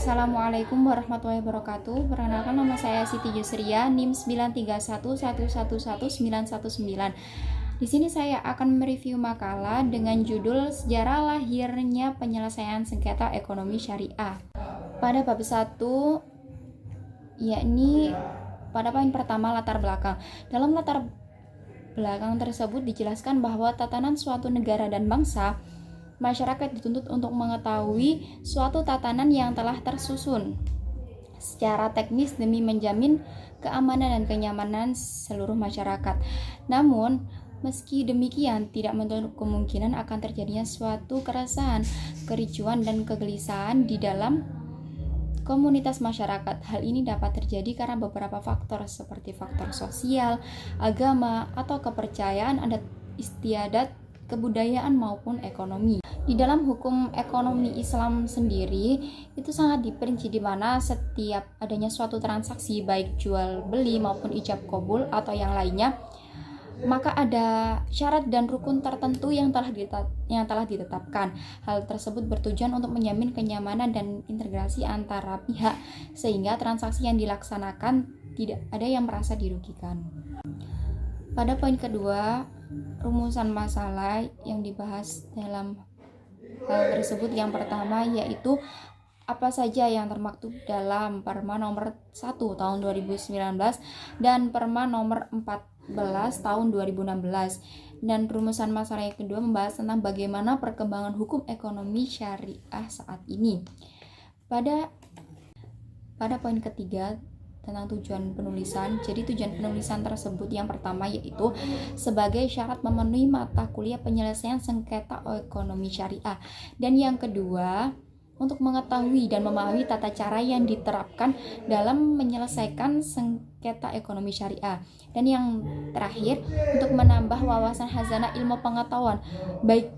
Assalamualaikum warahmatullahi wabarakatuh. Perkenalkan, nama saya Siti Yusria, NIM 931111919. Di sini saya akan mereview makalah dengan judul Sejarah Lahirnya Penyelesaian Sengketa Ekonomi Syariah. Pada bab 1, yakni pada poin pertama, latar belakang. Dalam latar belakang tersebut dijelaskan bahwa tatanan suatu negara dan bangsa, masyarakat dituntut untuk mengetahui suatu tatanan yang telah tersusun secara teknis demi menjamin keamanan dan kenyamanan seluruh masyarakat. Namun, meski demikian, tidak menutup kemungkinan akan terjadinya suatu keresahan, kericuan, dan kegelisahan di dalam komunitas masyarakat. Hal ini dapat terjadi karena beberapa faktor seperti faktor sosial, agama, atau kepercayaan adat istiadat, kebudayaan maupun ekonomi. Di dalam hukum ekonomi Islam sendiri itu sangat diperinci, di mana setiap adanya suatu transaksi baik jual beli maupun ijab kabul atau yang lainnya, maka ada syarat dan rukun tertentu yang telah ditetapkan. Hal tersebut bertujuan untuk menjamin kenyamanan dan integrasi antara pihak sehingga transaksi yang dilaksanakan tidak ada yang merasa dirugikan. Pada poin kedua, rumusan masalah yang dibahas dalam hal tersebut, yang pertama yaitu apa saja yang termaktub dalam Perma nomor 1 tahun 2019 dan Perma nomor 14 tahun 2016. Dan rumusan masalah yang kedua membahas tentang bagaimana perkembangan hukum ekonomi syariah saat ini. Pada poin ketiga tentang tujuan penulisan. Jadi tujuan penulisan tersebut yang pertama yaitu sebagai syarat memenuhi mata kuliah penyelesaian sengketa ekonomi syariah. Dan yang kedua, untuk mengetahui dan memahami tata cara yang diterapkan dalam menyelesaikan sengketa ekonomi syariah. Dan yang terakhir, untuk menambah wawasan khazanah ilmu pengetahuan baik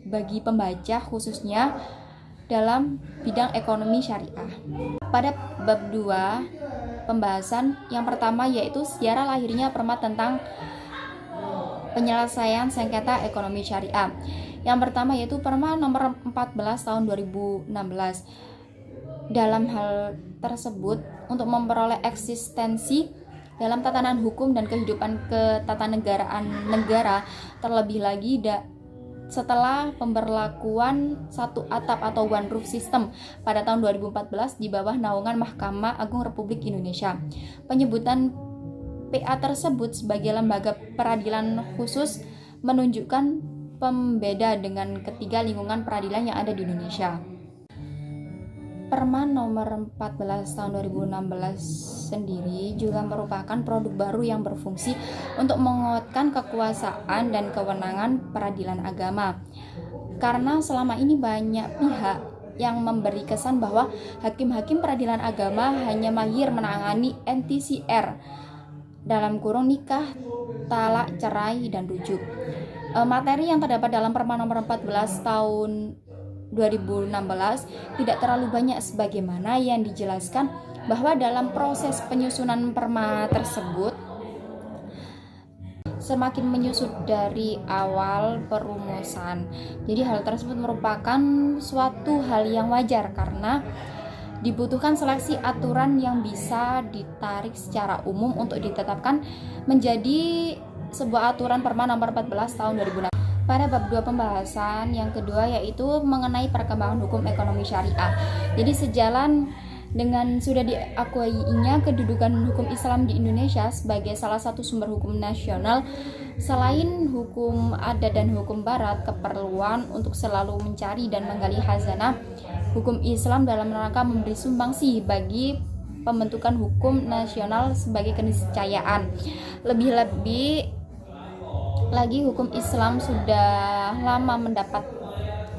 bagi pembaca khususnya dalam bidang ekonomi syariah. Pada bab 2, pembahasan yang pertama yaitu sejarah lahirnya perma tentang penyelesaian sengketa ekonomi syariah. Yang pertama yaitu Perma nomor 14 tahun 2016. Dalam hal tersebut, untuk memperoleh eksistensi dalam tatanan hukum dan kehidupan ketatanegaraan negara, terlebih lagi setelah pemberlakuan satu atap atau one roof system pada tahun 2014 di bawah naungan Mahkamah Agung Republik Indonesia. Penyebutan PA tersebut sebagai lembaga peradilan khusus menunjukkan pembeda dengan ketiga lingkungan peradilan yang ada di Indonesia. Perma nomor 14 tahun 2016 sendiri juga merupakan produk baru yang berfungsi untuk menguatkan kekuasaan dan kewenangan peradilan agama. Karena selama ini banyak pihak yang memberi kesan bahwa hakim-hakim peradilan agama hanya mahir menangani NTCR dalam kurung nikah, talak, cerai, dan rujuk. Materi yang terdapat dalam Perma nomor 14 tahun 2016 tidak terlalu banyak, sebagaimana yang dijelaskan bahwa dalam proses penyusunan perma tersebut semakin menyusut dari awal perumusan. Jadi hal tersebut merupakan suatu hal yang wajar karena dibutuhkan seleksi aturan yang bisa ditarik secara umum untuk ditetapkan menjadi sebuah aturan Perma nomor 14 tahun 2016. Pada bab 2 pembahasan yang kedua yaitu mengenai perkembangan hukum ekonomi syariah. Jadi sejalan dengan sudah diakuinya kedudukan hukum Islam di Indonesia sebagai salah satu sumber hukum nasional, selain hukum adat dan hukum barat, keperluan untuk selalu mencari dan menggali khazanah hukum Islam dalam rangka memberi sumbangsi bagi pembentukan hukum nasional sebagai keniscayaan. Lebih-lebih lagi, hukum Islam sudah lama mendapat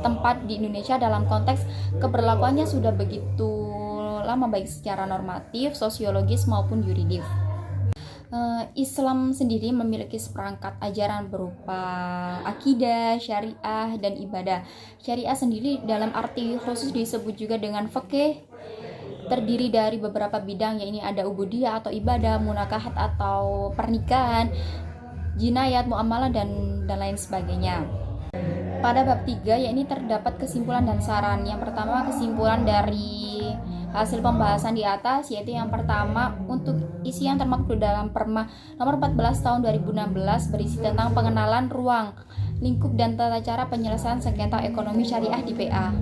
tempat di Indonesia dalam konteks keberlakuannya sudah begitu lama, baik secara normatif, sosiologis maupun yuridis. Islam sendiri memiliki seperangkat ajaran berupa akidah, syariah, dan ibadah. Syariah sendiri dalam arti khusus disebut juga dengan fikih, terdiri dari beberapa bidang, yaitu ada ubudiyah atau ibadah, munakahat atau pernikahan, jinayat, muamalah, dan lain sebagainya. Pada bab 3 yakni terdapat kesimpulan dan saran. Yang pertama, kesimpulan dari hasil pembahasan di atas, yaitu yang pertama, untuk isi yang termaktub dalam Perma nomor 14 tahun 2016 berisi tentang pengenalan ruang, lingkup dan tata cara penyelesaian sengketa ekonomi syariah di PA.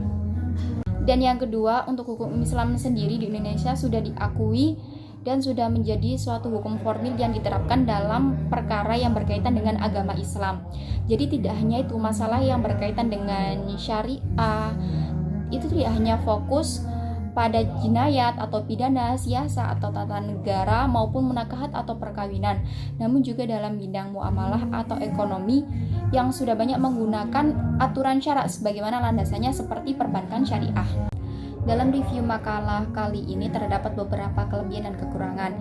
Dan yang kedua, untuk hukum Islam sendiri di Indonesia sudah diakui dan sudah menjadi suatu hukum formil yang diterapkan dalam perkara yang berkaitan dengan agama Islam. Jadi tidak hanya itu masalah yang berkaitan dengan syariah, itu tidak hanya fokus pada jinayat atau pidana, siasa atau tata negara maupun munakahat atau perkawinan, namun juga dalam bidang muamalah atau ekonomi yang sudah banyak menggunakan aturan syarak sebagaimana landasannya seperti perbankan syariah. Dalam review makalah kali ini terdapat beberapa kelebihan dan kekurangan.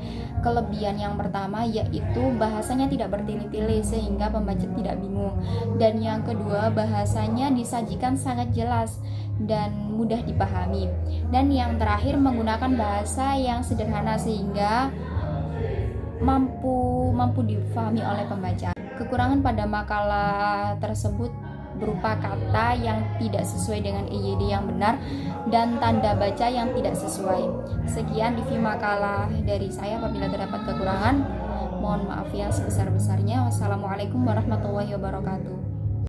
Kelebihan yang pertama yaitu bahasanya tidak bertele-tele sehingga pembaca tidak bingung. Dan yang kedua, bahasanya disajikan sangat jelas dan mudah dipahami. Dan yang terakhir, menggunakan bahasa yang sederhana sehingga mampu dipahami oleh pembaca. Kekurangan pada makalah tersebut berupa kata yang tidak sesuai dengan EYD yang benar dan tanda baca yang tidak sesuai. Sekian review makalah dari saya. Apabila terdapat kekurangan, mohon maaf yang sebesar-besarnya. Wassalamualaikum warahmatullahi wabarakatuh.